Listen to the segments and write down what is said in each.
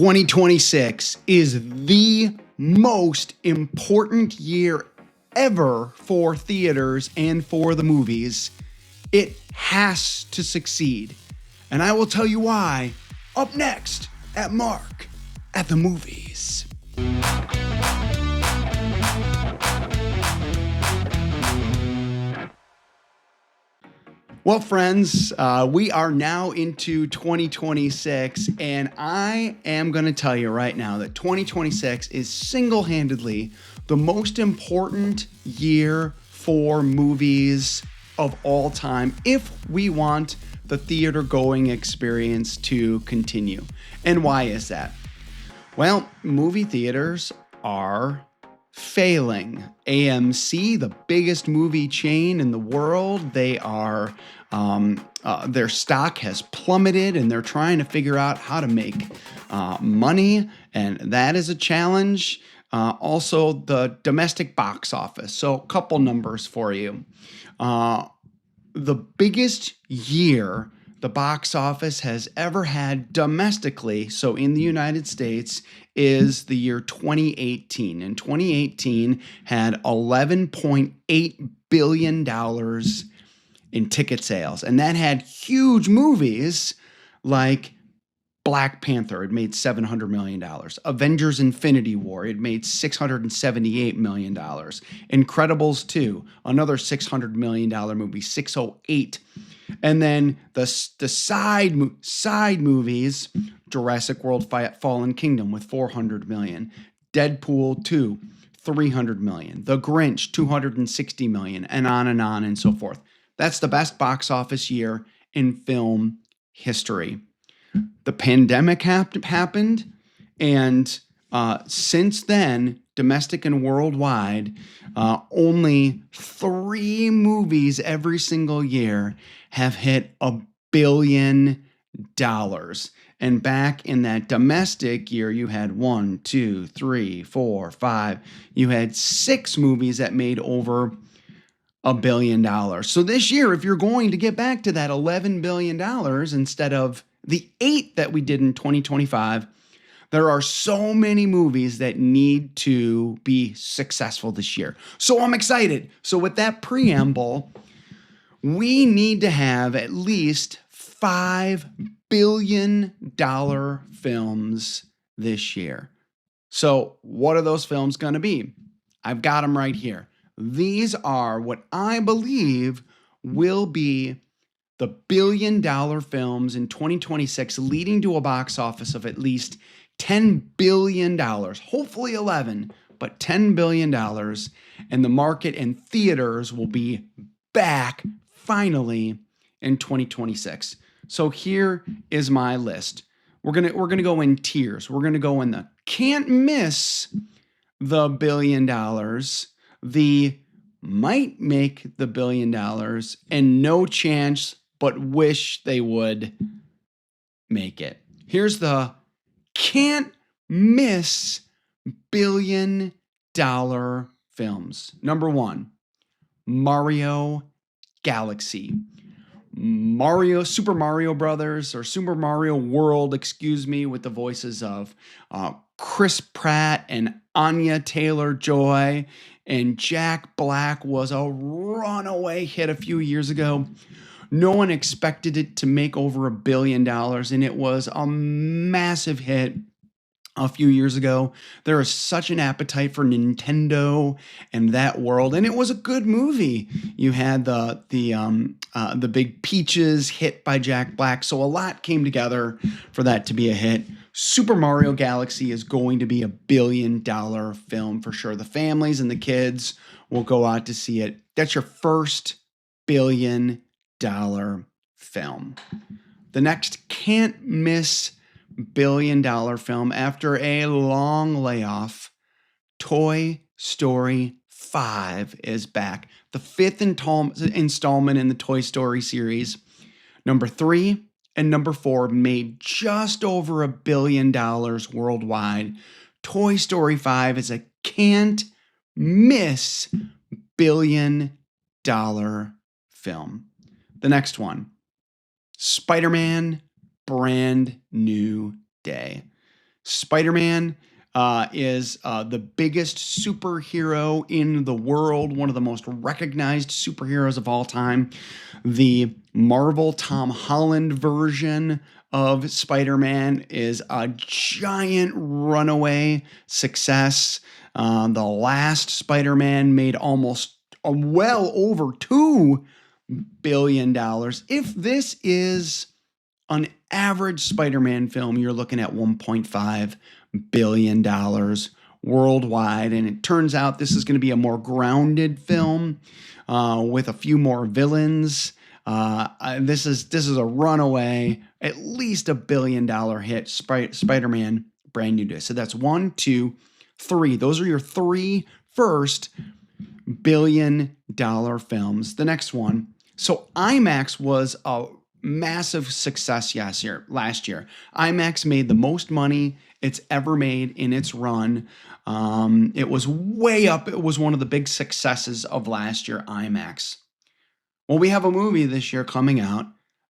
2026 is the most important year ever for theaters and for the movies. It has to succeed. And I will tell you why up next at Mark at the Movies. Well, friends, we are now into 2026, and I am going to tell you right now that 2026 is single-handedly the most important year for movies of all time if we want the theater-going experience to continue. And why is that? Well, movie theaters are failing. AMC, the biggest movie chain in the world, their stock has plummeted, and they're trying to figure out how to make money, and that is a challenge. Also, the domestic box office. So, a couple numbers for you. The biggest year the box office has ever had domestically, so in the United States, is the year 2018. And 2018 had $11.8 billion in ticket sales. And that had huge movies like Black Panther. It made $700 million. Avengers Infinity War. It made $678 million. Incredibles 2, another $600 million movie, 608. And then the side movies, Jurassic World Fallen Kingdom with $400 million, Deadpool 2, $300 million, The Grinch, $260 million, and on and so forth. That's the best box office year in film history. The pandemic happened, and since then, domestic and worldwide, only 3 movies every single year have hit $1 billion. And back in that domestic year, you had 1, 2, 3, 4, 5. You had 6 movies that made over $1 billion. So this year, if you're going to get back to that $11 billion instead of the 8 that we did in 2025, there are so many movies that need to be successful this year. So I'm excited. So with that preamble, we need to have at least $5 billion films this year. So what are those films going to be? I've got them right here. These are what I believe will be the $1 billion films in 2026, leading to a box office of at least $10 billion, hopefully 11, but $10 billion, and the market and theaters will be back finally in 2026. So here is my list. We're gonna go in tiers. We're gonna go in the can't miss the $1 billion, the might make the $1 billion, and no chance but wish they would make it. Here's the can't miss $1 billion films. Number 1, Mario Galaxy. Super Mario Brothers, or Super Mario World, with the voices of Chris Pratt and Anya Taylor-Joy, and Jack Black was a runaway hit a few years ago. No one expected it to make over $1 billion, and it was a massive hit a few years ago. There is such an appetite for Nintendo and that world, and it was a good movie. You had the big Peaches hit by Jack Black, so a lot came together for that to be a hit. Super Mario Galaxy is going to be $1 billion film for sure. The families and the kids will go out to see it. That's your first $1 billion film. The next can't miss $1 billion film after a long layoff, Toy Story 5 is back. The 5th installment in the Toy Story series. Number 3 and number 4 made just over $1 billion worldwide. Toy Story 5 is a can't miss $1 billion film. The next one, Spider-Man Brand New Day. Spider-Man is the biggest superhero in the world, one of the most recognized superheroes of all time. The Marvel Tom Holland version of Spider-Man is a giant runaway success. The last Spider-Man made almost well over $2 billion. If this is an average Spider-Man film, you're looking at $1.5 billion worldwide. And it turns out this is going to be a more grounded film with a few more villains. This is a runaway, at least $1 billion hit. Spider-Man Brand New Day. So that's 1, 2, 3. Those are your three first $1 billion films. The next one. So IMAX was a massive success last year. IMAX made the most money it's ever made in its run. It was way up. It was one of the big successes of last year, IMAX. Well, we have a movie this year coming out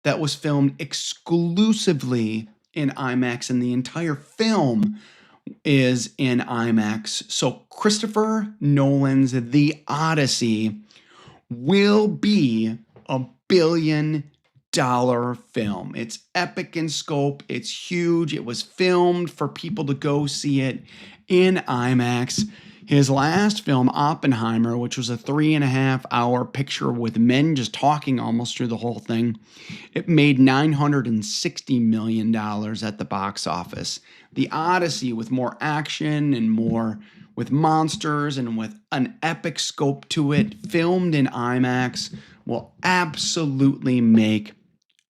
that was filmed exclusively in IMAX, and the entire film is in IMAX. So Christopher Nolan's The Odyssey will be $1 billion film. It's epic in scope. It's huge. It was filmed for people to go see it in IMAX. His last film, Oppenheimer, which was a 3.5-hour picture with men just talking almost through the whole thing, it made $960 million at the box office. The Odyssey, with more action and more with monsters and with an epic scope to it, filmed in IMAX, will absolutely make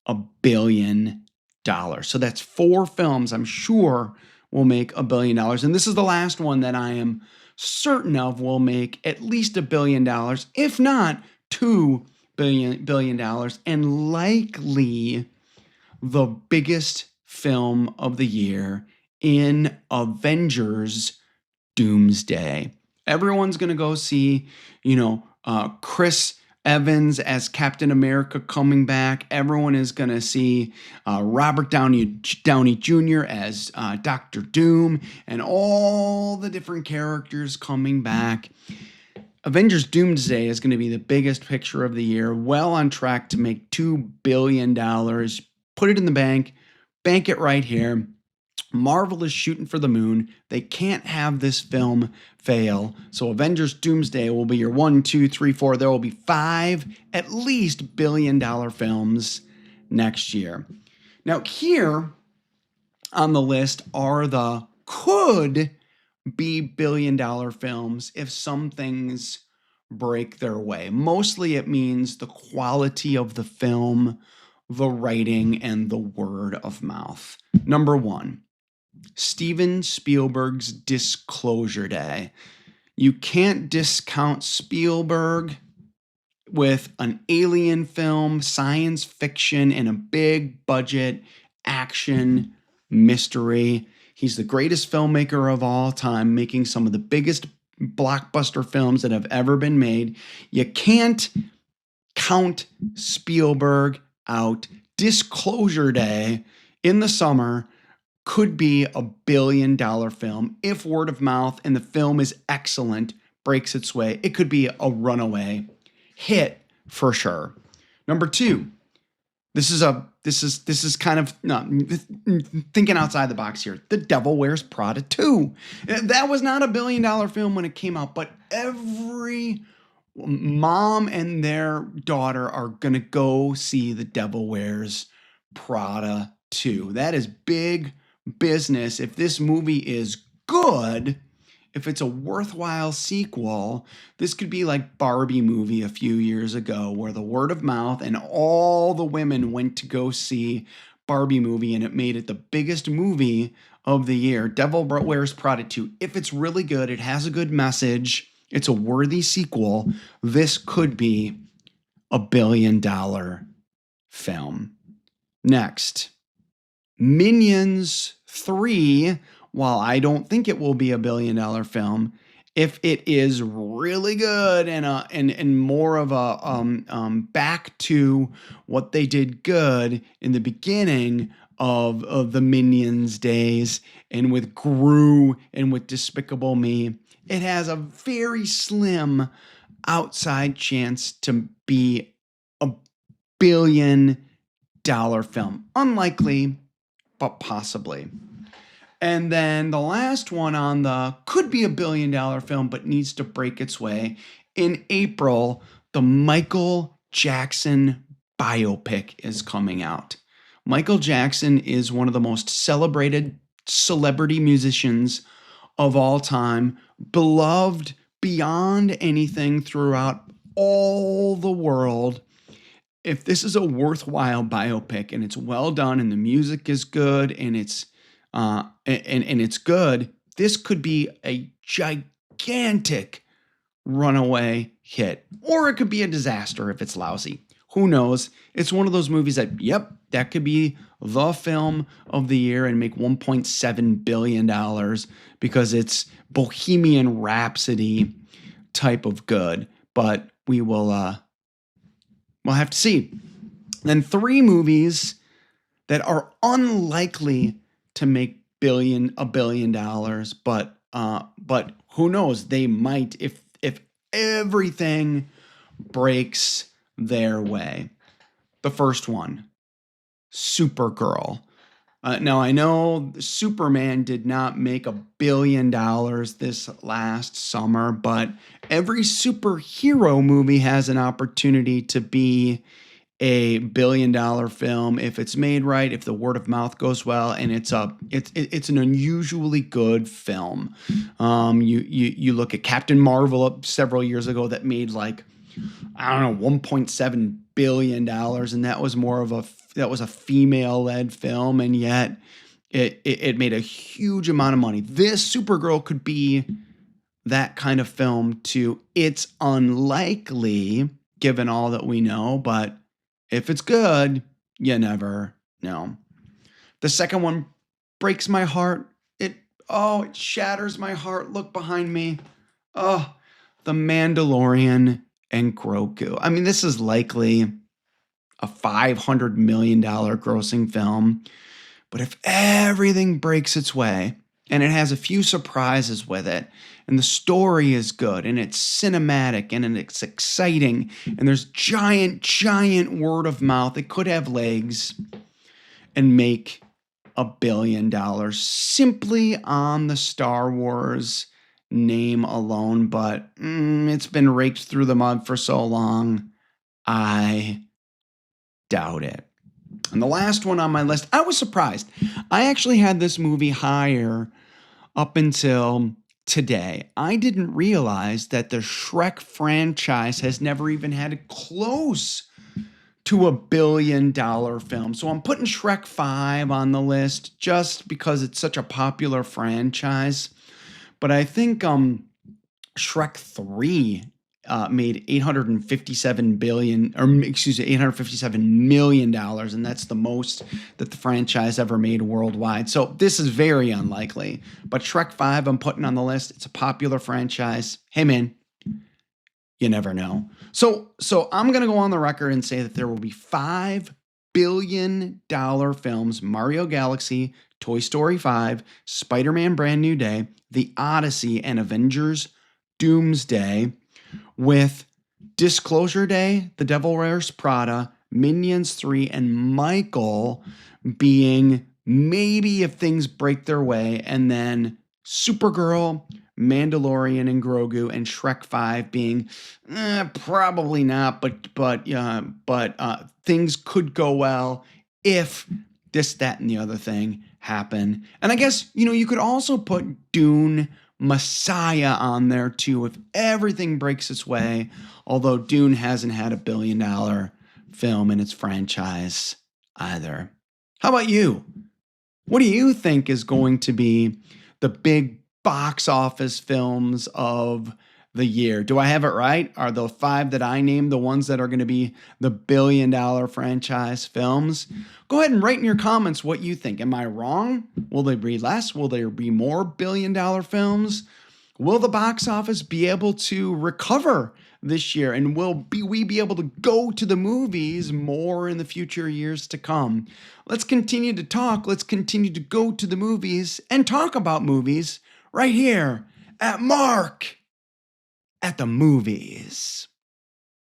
$1 billion. So that's 4 films I'm sure will make $1 billion. And this is the last one that I am certain of will make at least $1 billion, if not $2 billion, and likely the biggest film of the year in Avengers Doomsday. Everyone's going to go see, Chris Evans as Captain America coming back. Everyone is going to see Robert Downey Jr. as Doctor Doom, and all the different characters coming back. Avengers Doomsday is going to be the biggest picture of the year, well on track to make $2 billion. Put it in the bank it right here. Marvel is shooting for the moon. They can't have this film fail. So Avengers Doomsday will be your 1, 2, 3, 4. There will be 5 at least billion-dollar films next year. Now here on the list are the could be billion-dollar films if some things break their way. Mostly it means the quality of the film, the writing, and the word of mouth. Number 1. Steven Spielberg's Disclosure Day. You can't discount Spielberg with an alien film, science fiction, and a big budget action mystery. He's the greatest filmmaker of all time, making some of the biggest blockbuster films that have ever been made. You can't count Spielberg out. Disclosure Day in the summer could be $1 billion film if word of mouth and the film is excellent, breaks its way. It could be a runaway hit for sure. Number 2, this is kind of thinking outside the box here. The Devil Wears Prada 2. That was not $1 billion film when it came out, but every mom and their daughter are gonna go see The Devil Wears Prada 2. That is big business. If this movie is good, if it's a worthwhile sequel, this could be like Barbie movie a few years ago, where the word of mouth and all the women went to go see Barbie movie, and it made it the biggest movie of the year. Devil Wears Prada 2. If it's really good, it has a good message, it's a worthy sequel, this could be $1 billion film. Next, Minions 3, while I don't think it will be $1 billion film, if it is really good and more of a back to what they did good in the beginning of the Minions days and with Gru and with Despicable Me. It has a very slim outside chance to be a billion-dollar film. Unlikely, but possibly. And then the last one on the could be a billion-dollar film, but needs to break its way. In April, the Michael Jackson biopic is coming out. Michael Jackson is one of the most celebrated celebrity musicians of all time, beloved beyond anything throughout all the world. If this is a worthwhile biopic and it's well done and the music is good and it's good, this could be a gigantic runaway hit, or it could be a disaster if it's lousy. Who knows? It's one of those movies that, yep, that could be the film of the year and make $1.7 billion because it's Bohemian Rhapsody type of good. But we'll have to see. Then 3 movies that are unlikely to make $1 billion, but who knows? They might if everything breaks their way. The first one, Supergirl. Now, I know Superman did not make $1 billion this last summer, but every superhero movie has an opportunity to be a $1 billion film if it's made right, if the word of mouth goes well, and it's an unusually good film. You look at Captain Marvel several years ago that made like, I don't know, $1.7 billion, and that was a female-led film, and yet it made a huge amount of money. This Supergirl could be that kind of film too. It's unlikely given all that we know, but if it's good, you never know. The second one breaks my heart. It shatters my heart. Look behind me. Oh, The Mandalorian and Grogu. I mean, this is likely a $500 million grossing film. But if everything breaks its way, and it has a few surprises with it, and the story is good, and it's cinematic, and it's exciting, and there's giant word of mouth, it could have legs and make $1 billion simply on the Star Wars name alone. But it's been raked through the mud for so long, I doubt it. And the last one on my list, I was surprised. I actually had this movie higher up until today. I didn't realize that the Shrek franchise has never even had close to $1 billion film. So I'm putting Shrek 5 on the list just because it's such a popular franchise. But I think Shrek 3 made $857 million, and that's the most that the franchise ever made worldwide. So this is very unlikely. But Shrek 5 I'm putting on the list. It's a popular franchise. Hey man, you never know. So I'm gonna go on the record and say that there will be $5 billion films: Mario Galaxy, Toy Story 5, Spider-Man Brand New Day, The Odyssey, and Avengers Doomsday, with Disclosure Day, The Devil Wears Prada, Minions 3, and Michael being maybe if things break their way, and then Supergirl, Mandalorian and Grogu, and Shrek 5 being probably not, but things could go well if this, that, and the other thing happen. And I guess, you could also put Dune Messiah on there too if everything breaks its way, although Dune hasn't had $1 billion film in its franchise either. How about you? What do you think is going to be the big box office films of the year? Do I have it right? Are the 5 that I named the ones that are going to be the $1 billion franchise films? Go ahead and write in your comments what you think. Am I wrong? Will they be less? Will there be more $1 billion films? Will the box office be able to recover this year? And will we be able to go to the movies more in the future years to come? Let's continue to talk. Let's continue to go to the movies and talk about movies right here at Mark at the Movies.